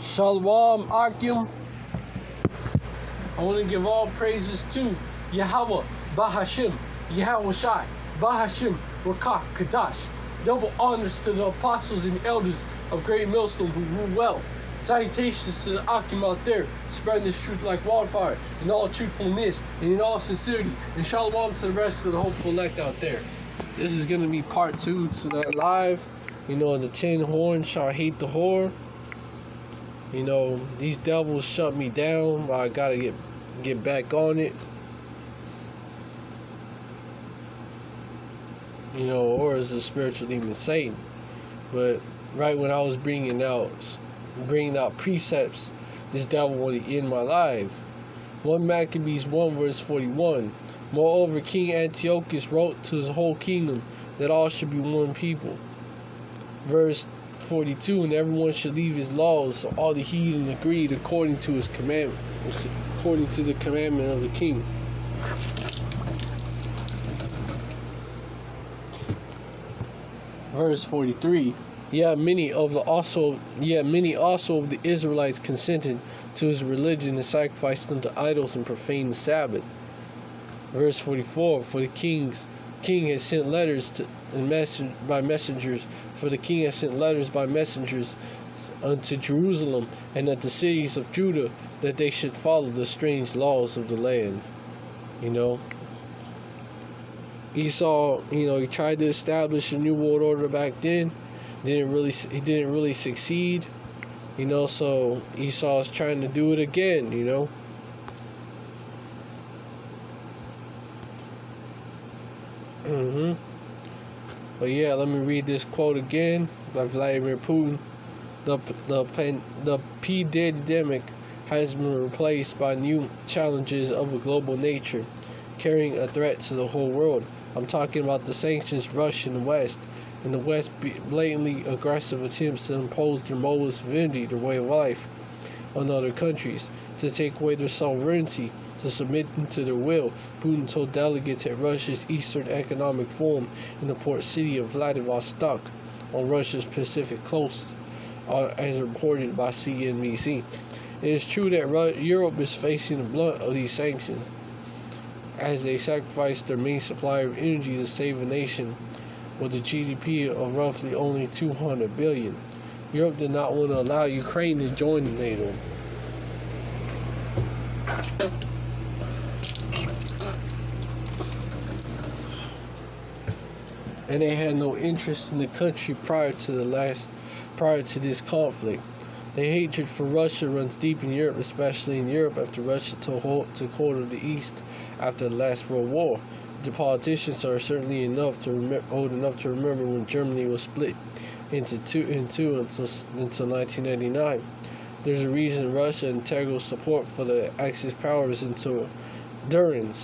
Shalom Akim. I want to give all praises to Yahweh, Bahashim, Yahweh Shai, Bahashim, Rakah, Kadash. Double honors to the apostles and elders of Great Millstone who rule well. Salutations to the Akim out there, spreading this truth like wildfire, in all truthfulness and in all sincerity. And shalom to the rest of the hopeful elect out there. This is going to be part 2 to that live. You know, the 10 horns shall hate the whore. You know, these devils shut me down, but I gotta get back on it. You know, or as a spiritual demon Satan. But right when I was bringing out precepts, this devil wanted to end my life. 1 Maccabees 1 verse 41. Moreover, King Antiochus wrote to his whole kingdom that all should be one people. Verse 42, and everyone should leave his laws, so all the heathen agreed according to his commandment, according to the commandment of the king. Verse 43, yet many also of the Israelites consented to his religion and sacrificed unto idols and profaned the Sabbath. Verse 44, for the king has sent letters by messengers unto Jerusalem and at the cities of Judah, that they should follow the strange laws of the land. You know, Esau, he tried to establish a new world order back then. He didn't really succeed. So Esau is trying to do it again. But yeah, let me read this quote again by Vladimir Putin. The pandemic has been replaced by new challenges of a global nature, carrying a threat to the whole world. I'm talking about the sanctions Russia and the West, and the West blatantly aggressive attempts to impose their moral sovereignty, their way of life, on other countries, to take away their sovereignty, to submit them to their will. Putin told delegates at Russia's Eastern Economic Forum in the port city of Vladivostok on Russia's Pacific coast, as reported by CNBC. It is true that Europe is facing the brunt of these sanctions, as they sacrifice their main supplier of energy to save a nation with a GDP of roughly only $200 billion. Europe did not want to allow Ukraine to join NATO. And they had no interest in the country prior to this conflict. The hatred for Russia runs deep in Europe, especially in Europe after Russia took hold of the East after the last World War. The politicians are certainly old enough to remember when Germany was split into two until 1989. There's a reason Russia integral support for the Axis powers during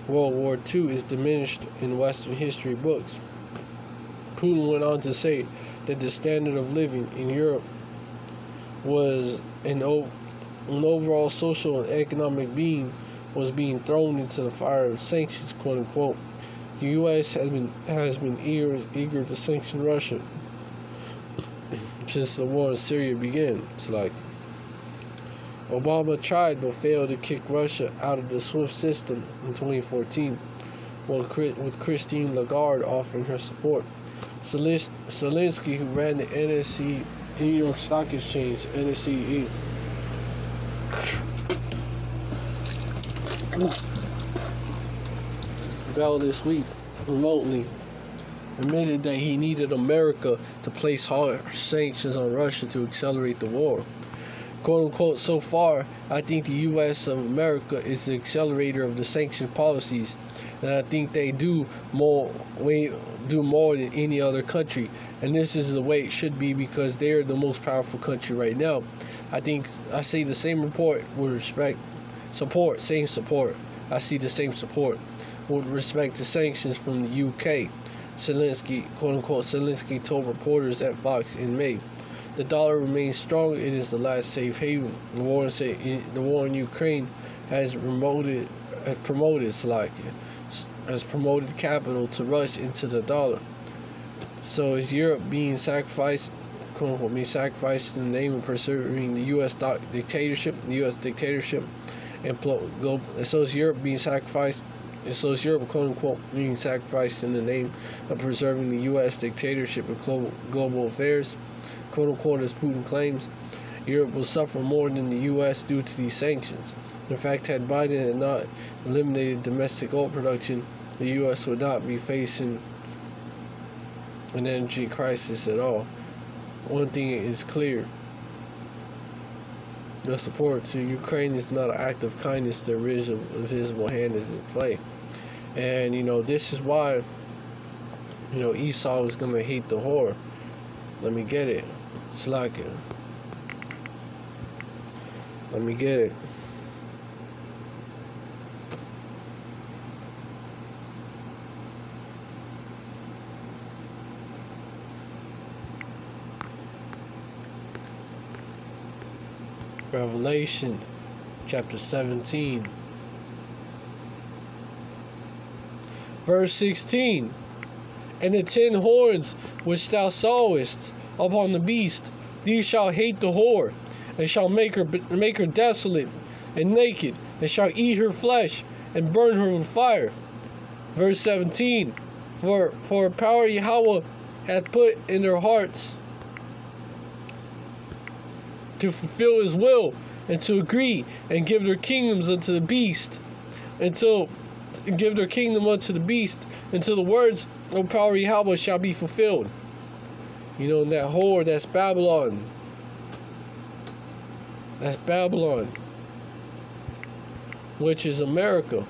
World War II is diminished in Western history books. Putin went on to say that the standard of living in Europe was an overall social and economic being was being thrown into the fire of sanctions, quote unquote. The U.S. has been eager to sanction Russia since the war in Syria began. Obama tried but failed to kick Russia out of the SWIFT system in 2014, with Christine Lagarde offering her support. Zelensky, who ran the NSE, New York Stock Exchange, NSE, fell this week remotely, admitted that he needed America to place hard sanctions on Russia to accelerate the war. Quote unquote, so far, I think the U.S. of America is the accelerator of the sanction policies, and I think they do more than any other country, and this is the way it should be because they're the most powerful country right now. I see the same report with support. I see the same support with respect to sanctions from the UK. Zelensky, quote unquote, Zelensky told reporters at Fox in May. The dollar remains strong. It is the last safe haven. The war in Ukraine has promoted capital to rush into the dollar. So is Europe being sacrificed, quote unquote, being sacrificed in the name of preserving the U.S. dictatorship, and so is Europe being sacrificed. And so is Europe, quote unquote, being sacrificed in the name of preserving the U.S. dictatorship and global affairs, quote unquote, as Putin claims. Europe will suffer more than the U.S. due to these sanctions. In fact, had Biden not eliminated domestic oil production, the U.S. would not be facing an energy crisis at all. One thing is clear: the support to Ukraine is not an act of kindness. There is a visible hand is in play. And, this is why, Esau is going to hate the whore. Let me get it. It's like it. Let me get it. Revelation chapter 17 verse 16. And the 10 horns which thou sawest upon the beast, these shall hate the whore, and shall make her desolate and naked, and shall eat her flesh and burn her with fire. Verse 17. For power Yahweh hath put in their hearts to fulfill his will, and to agree and give their kingdoms unto the beast, until the words of power Yahweh shall be fulfilled. And that whore, that's Babylon. That's Babylon, which is America.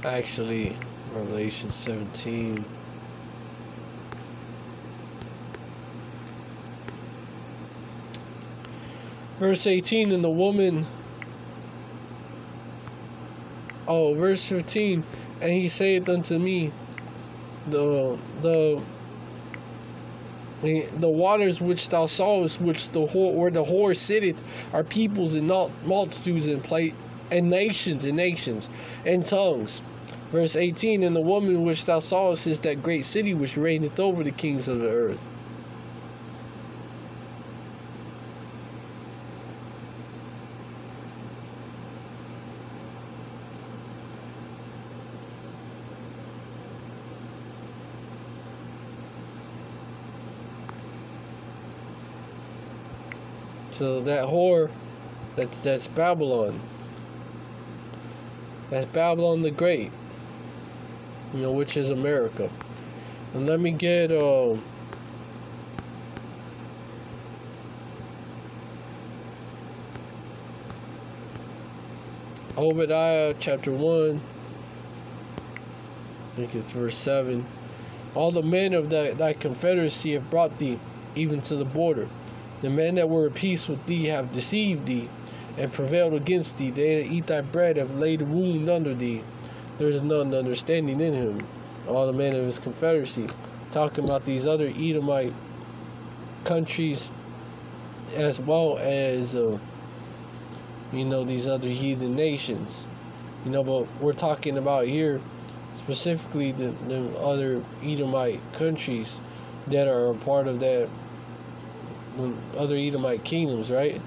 Actually, Revelation 17. Verse 18, and the woman, verse 15, and he saith unto me, the waters which thou sawest, which where the whore sitteth, are peoples and multitudes and nations and tongues. Verse 18, and the woman which thou sawest is that great city which reigneth over the kings of the earth. So that whore, that's Babylon. That's Babylon the Great, which is America. And let me get Obadiah chapter 1. I think it's verse 7. All the men of thy confederacy have brought thee even to the border. The men that were at peace with thee have deceived thee, and prevailed against thee. They that eat thy bread have laid a wound under thee. There is none understanding in him. All the men of his confederacy. Talking about these other Edomite countries, as well as, these other heathen nations. But we're talking about here, specifically the other Edomite countries that are a part of that, other Edomite kingdoms, right?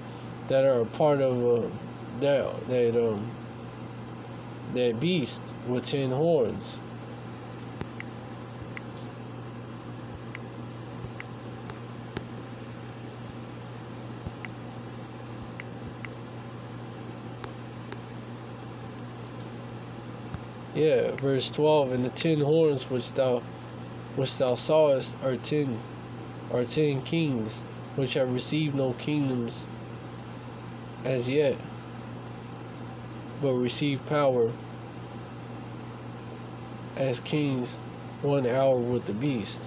That are a part of that beast with 10 horns. Yeah, verse 12, and the 10 horns which thou sawest are 10 kings, which have received no kingdoms as yet, but receive power as kings 1 hour with the beast.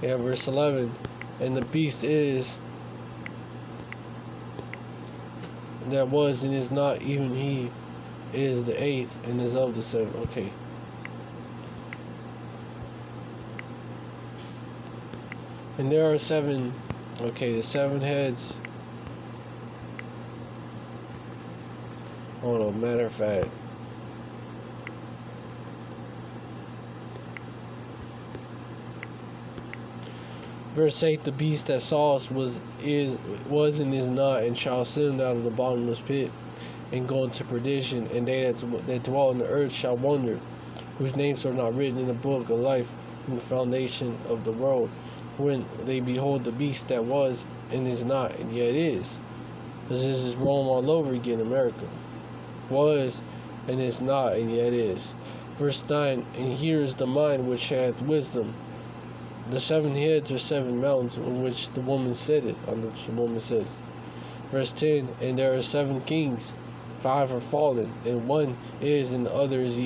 Yeah, verse 11, and the beast is that was and is not, even he is the 8th and is of the 7th. Okay. And there are 7, the 7 heads Hold on, matter of fact. Verse 8, the beast that saw us was and is not, and shall ascend out of the bottomless pit, and go into perdition, and they that dwell on the earth shall wonder, whose names are not written in the book of life from the foundation of the world, when they behold the beast that was, and is not, and yet is. Because this is Rome all over again, America. Was, and is not, and yet is. Verse 9, and here is the mind which hath wisdom. The 7 heads are 7 mountains on which the woman sitteth, Verse 10, and there are 7 kings, 5 are fallen, and 1 is, and the other is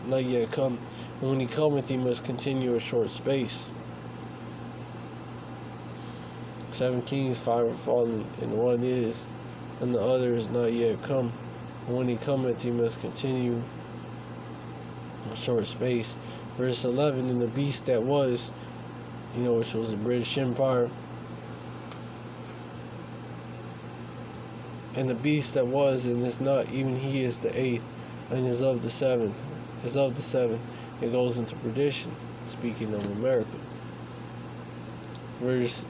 not yet come. And when he cometh, he must continue a short space. 7 kings, 5 are fallen, and 1 is, and the other is not yet come. And when he cometh, he must continue a short space. Verse 11, and the beast that was, which was the British Empire, and the beast that was and is not, even he is the 8th, and is of the 7th, and goes into perdition, speaking of America. Verse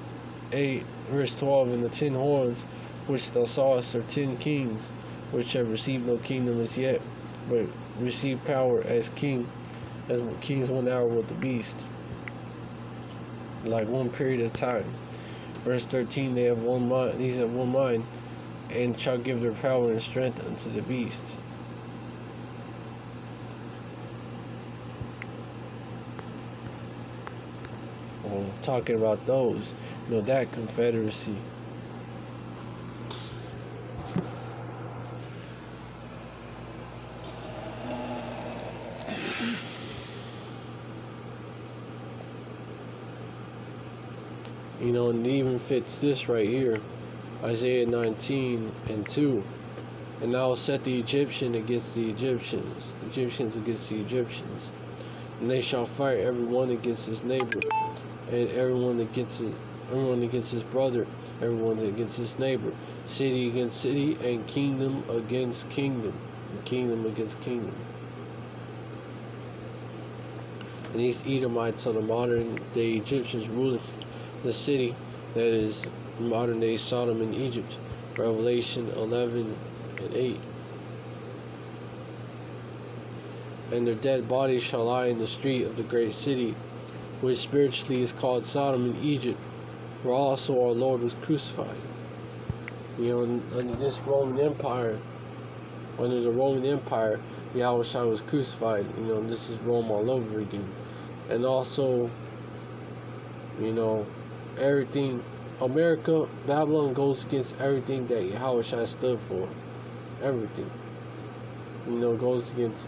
12, and the 10 horns which thou sawest are 10 kings, which have received no kingdom as yet, but receive power as kings 1 hour with the beast, like one period of time. Verse 13, these have one mind, and shall give their power and strength unto the beast. Well, talking about those, that confederacy. And it even fits this right here, Isaiah 19:2. And I will set the Egyptians against the Egyptians against the Egyptians, and they shall fight every one against his neighbor, and everyone against his brother, everyone against his neighbor, city against city, and kingdom against kingdom, and kingdom against kingdom. And these Edomites are the modern day Egyptians ruling the city that is modern day Sodom in Egypt. Revelation 11:8. And their dead bodies shall lie in the street of the great city, which spiritually is called Sodom in Egypt, where also our Lord was crucified. Under this Roman Empire, under the Roman Empire, Yahushua was crucified. This is Rome all over again. And also, everything, America, Babylon goes against everything that Yahushua stood for. Everything. Goes against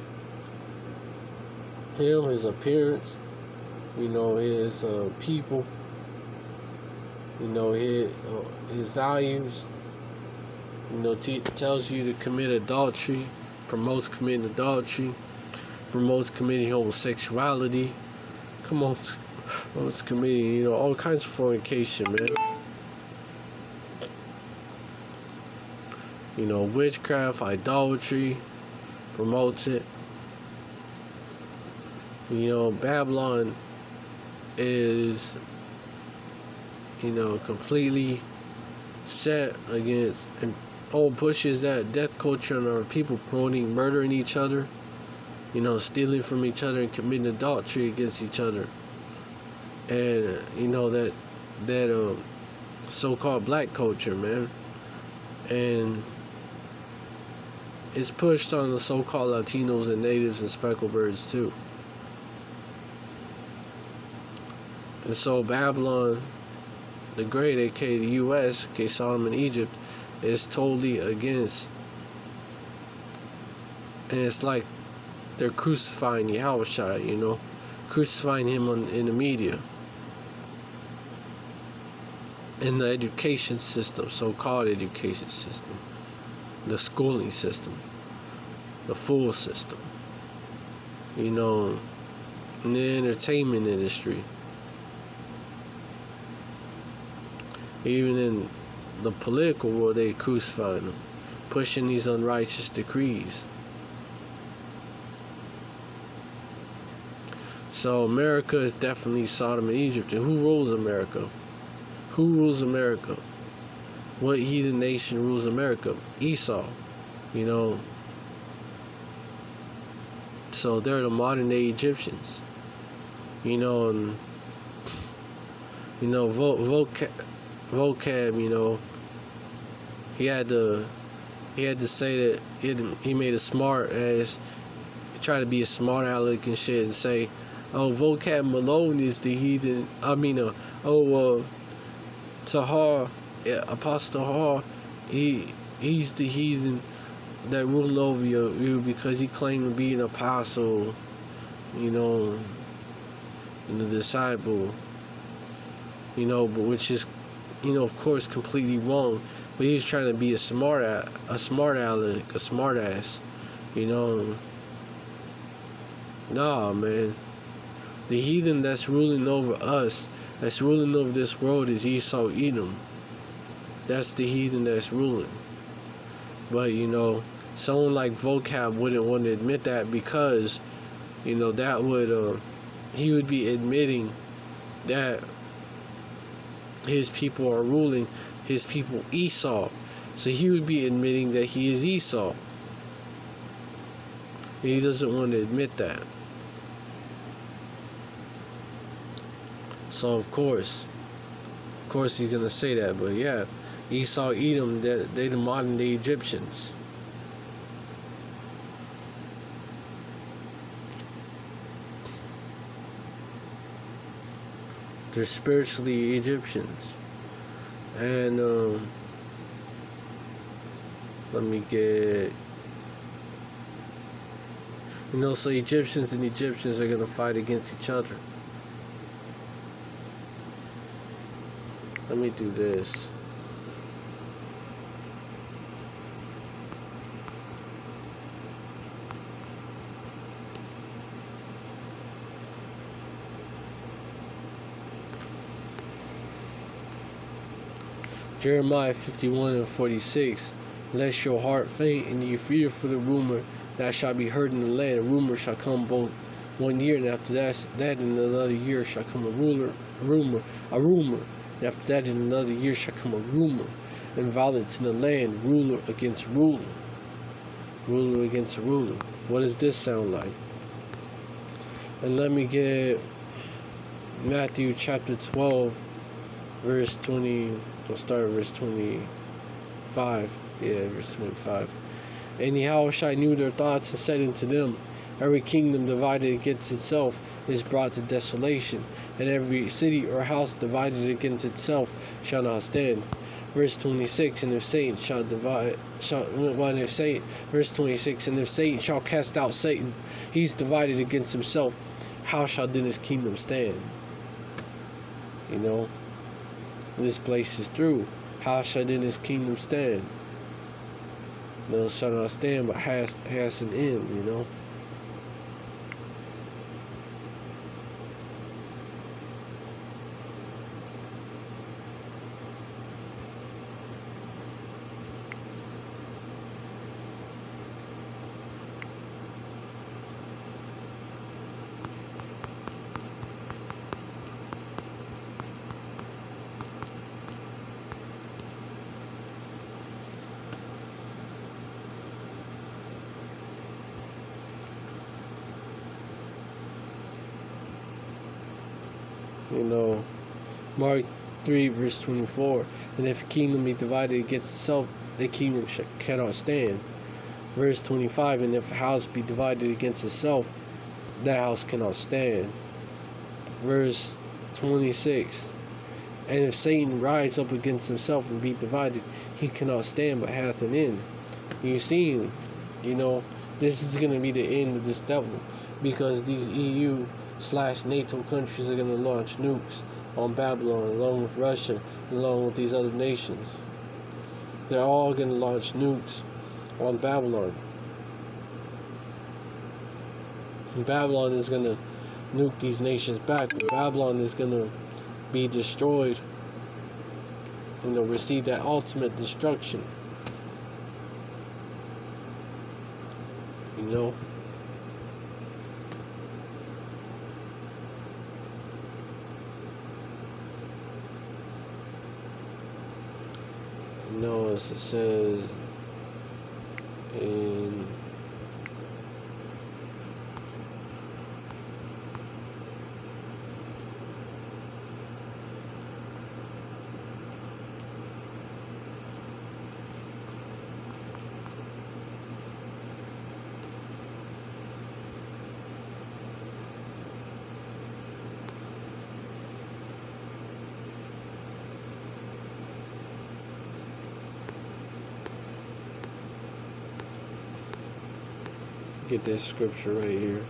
him, his appearance, his people, his values, tells you to commit adultery, promotes committing adultery, promotes committing homosexuality, promotes committing, all kinds of fornication, man. Witchcraft, idolatry, promotes it. Babylon is, completely set against and pushes that death culture on our people, promoting murdering each other, stealing from each other and committing adultery against each other. And that so-called black culture, man, and it's pushed on the so-called Latinos and natives and speckled birds too. And so Babylon the Great, aka the U.S., aka Sodom and Egypt, is totally against, and it's like they're crucifying Yahushua, crucifying him in the media, in the education system, so-called education system, the schooling system, the fool system, in the entertainment industry, even in the political world, they crucify them. pushing these unrighteous decrees. So America is definitely Sodom and Egypt. And who rules America? Who rules America? What heathen nation rules America? Esau. You know. So they're the modern day Egyptians. You know, and you know, vocab, you know, he had to say that he made a smart ass, try to be a smart aleck and shit, and say, oh, vocab Malone is the heathen. I mean, Tahar, Apostle Tahar, he's the heathen that ruled over you because he claimed to be an apostle, you know, and a disciple, you know, but which is, you know, of course, completely wrong. But he was trying to be a smart aleck, a smart ass, you know. Nah, man. The heathen that's ruling over us, that's ruling over this world, is Esau Edom. That's the heathen that's ruling. But, you know, someone like Vocab wouldn't want to admit that because, you know, that would, he would be admitting that his people are ruling his people Esau. So he would be admitting that he is Esau. And he doesn't want to admit that. So of course he's gonna say that. But yeah, Esau, Edom, they the modern day Egyptians. They're spiritually Egyptians. And let me get, you know, so Egyptians and Egyptians are gonna fight against each other. Let me do this. Jeremiah 51:46. Lest your heart faint and ye fear for the rumor that shall be heard in the land. A rumor shall come both 1 year, and after that in another year shall come a rumor. And after that in another year shall come a rumor, and violence in the land, ruler against ruler. Ruler against ruler. What does this sound like? And let me get Matthew chapter 12, verse 20. We'll start at verse 25. Yeah, verse 25. Anyhow, I knew their thoughts and said unto them, every kingdom divided against itself is brought to desolation, and every city or house divided against itself shall not stand. Verse 26, and if Satan shall divide, verse 26, and if Satan shall cast out Satan, he's divided against himself, how shall then his kingdom stand? You know, this place is through. How shall then his kingdom stand? No, shall not stand, but has an end, you know. You know, Mark 3 verse 24. And if a kingdom be divided against itself, the kingdom cannot stand. Verse 25. And if a house be divided against itself, that house cannot stand. Verse 26. And if Satan rise up against himself and be divided, he cannot stand, but hath an end. You see, you know, this is going to be the end of this devil, because these EU/NATO countries are going to launch nukes on Babylon, along with Russia, along with these other nations. They're all going to launch nukes on Babylon. And Babylon is going to nuke these nations back. And Babylon is going to be destroyed, you know, receive that ultimate destruction. You know? You know, as it says in get this scripture right here.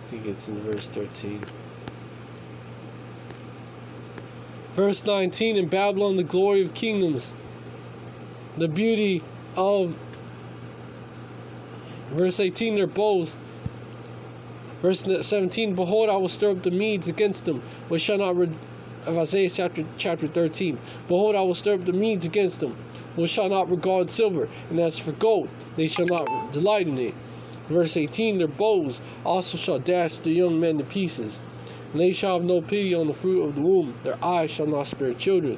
I think it's in verse 13. Verse 19, in Babylon the glory of kingdoms, the beauty of, verse 18, their bows. Verse 17, behold, I will stir up the Medes against them, which shall not of Isaiah chapter 13. Behold, I will stir up the Medes against them, which shall not regard silver, and as for gold, they shall not delight in it. Verse 18, their bows also shall dash the young men to pieces, and they shall have no pity on the fruit of the womb. Their eyes shall not spare children.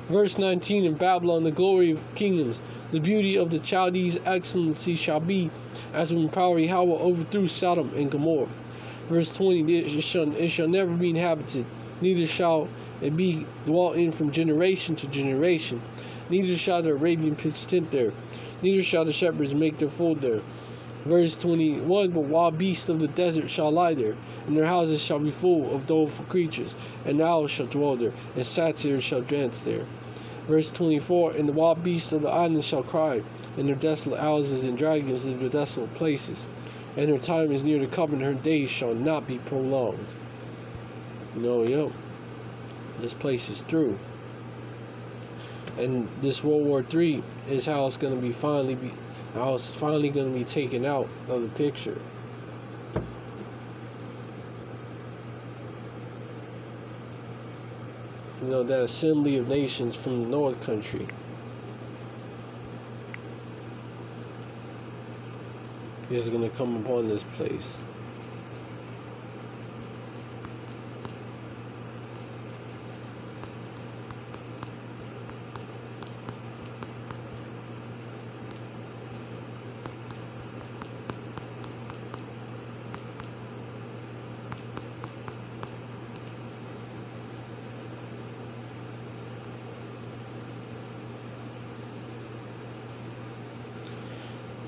Verse 19, in Babylon the glory of kingdoms, the beauty of the Chaldees' excellency shall be, as when power Yahweh overthrew Sodom and Gomorrah. Verse 20, it shall never be inhabited, neither shall it be dwelt in from generation to generation. Neither shall the Arabian pitch tent there, neither shall the shepherds make their fold there. Verse 21, but wild beasts of the desert shall lie there, and their houses shall be full of doleful creatures, and owls shall dwell there, and satyrs shall dance there. Verse 24, and the wild beasts of the islands shall cry, and their desolate houses and dragons in their desolate places. And her time is near to come, and her days shall not be prolonged. Yep. This place is through. And this World War III is how it's going to finally going to be taken out of the picture. That assembly of nations from the North Country is going to come upon this place.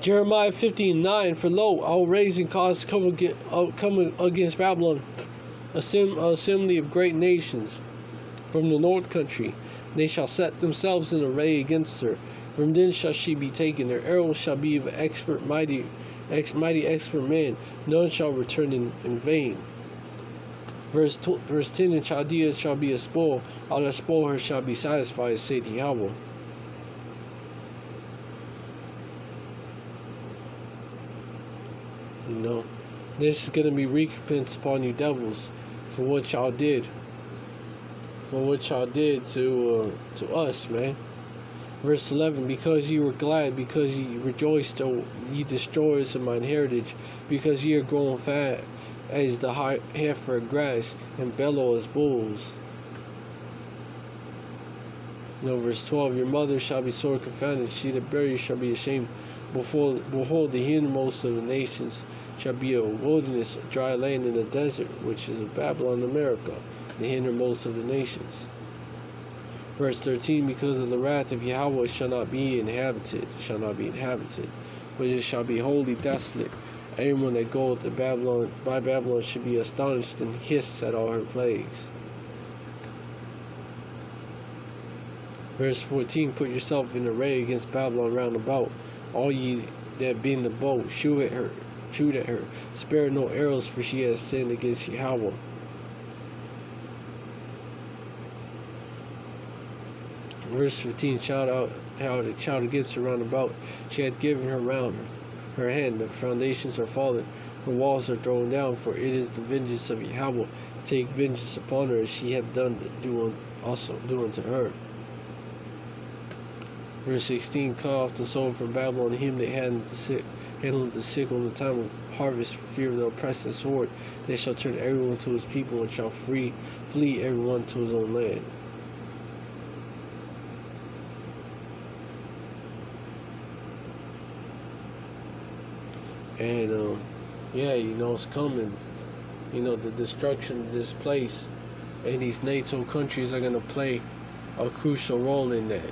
Jeremiah 15:9, for lo, I will raise and cause come against Babylon a assembly of great nations from the north country. They shall set themselves in array against her. From thence shall she be taken. Their arrows shall be of mighty expert man. None shall return in vain. Verse 10, in Chaldea shall be a spoil. All that spoil her shall be satisfied, saith Yahweh. This is going to be recompense upon you devils for what y'all did. For what y'all did to us, man. Verse 11, because ye were glad, because ye rejoiced, O ye destroyers of mine heritage, because ye are grown fat as the heifer of grass, and bellow as bulls. Verse 12, your mother shall be sore confounded, she that bare you shall be ashamed. Behold, the hindermost of the nations shall be a wilderness, a dry land in a desert, which is of Babylon, America, the hindermost of the nations. Verse 13, because of the wrath of Yahweh it shall not be inhabited, but it shall be wholly desolate. Everyone that goeth to Babylon by Babylon should be astonished and hiss at all her plagues. Verse 14, put yourself in array against Babylon round about, all ye that be in the boat, shoot at her, spare no arrows, for she has sinned against Yahweh. Verse 15, shout against her round about, she had given her round her hand, the foundations are fallen, her walls are thrown down, for it is the vengeance of Yahweh. Take vengeance upon her, as she hath done, also do unto her. Verse 16, cut off the soul from Babylon, him that handleth the sickle in the time of harvest, for fear of the oppressing sword. They shall turn everyone to his people, and shall flee everyone to his own land. And yeah, it's coming. The destruction of this place, and these NATO countries are gonna play a crucial role in that.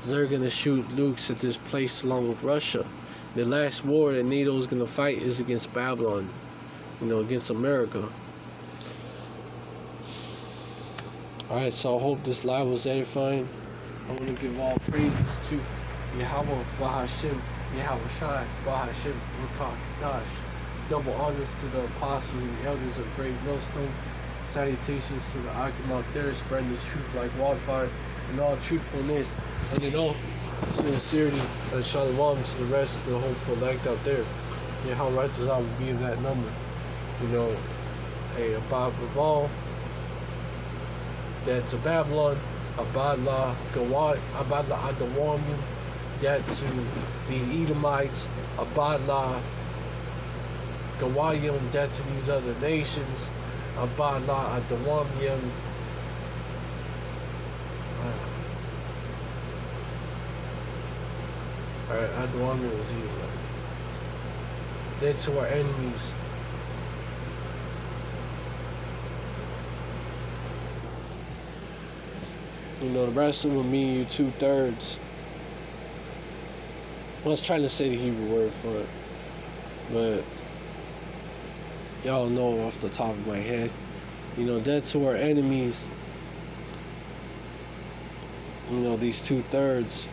They're gonna shoot nukes at this place along with Russia. The last war that NATO is gonna fight is against Babylon, against America. Alright, so I hope this live was edifying. I want to give all praises to Yahweh Bahashim, Yahweh Shai, Bahashim, Rukah, Dash. Double honors to the apostles and elders of Great Millstone. Salutations to the Akim there, spreading the truth like wildfire in all truthfulness and in all sincerity. And shalom to the rest of the hopeful elect out there. How righteous I will be in that number. Abad that to Babylon, Abadla Gawad, Abadla Adawamim, that to these Edomites, Abadla Gawayim, that to these other nations, Abadla Adawamim. Alright, Adawamim was evil. That to our enemies. The rest of them mean you 2/3. I was trying to say the Hebrew word for it, but y'all know off the top of my head. Dead to our enemies. These 2/3.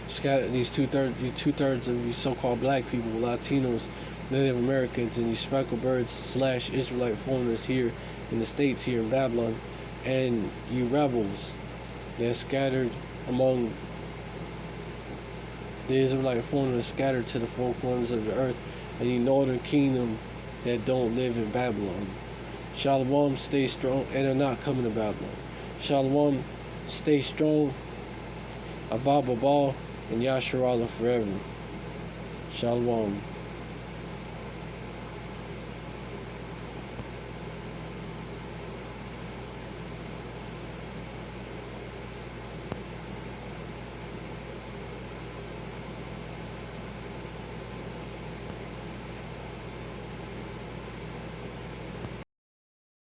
Scatter these 2/3 of you so-called black people, Latinos, Native Americans, and you speckled birds / Israelite foreigners here in the States, here in Babylon, and you rebels that scattered among the Israelite foreigners scattered to the four corners of the earth, and you northern kingdom that don't live in Babylon. Shalom, stay strong, and are not coming to Babylon. Shalom, stay strong, Abba Babal, and Yasharallah forever. Shalom.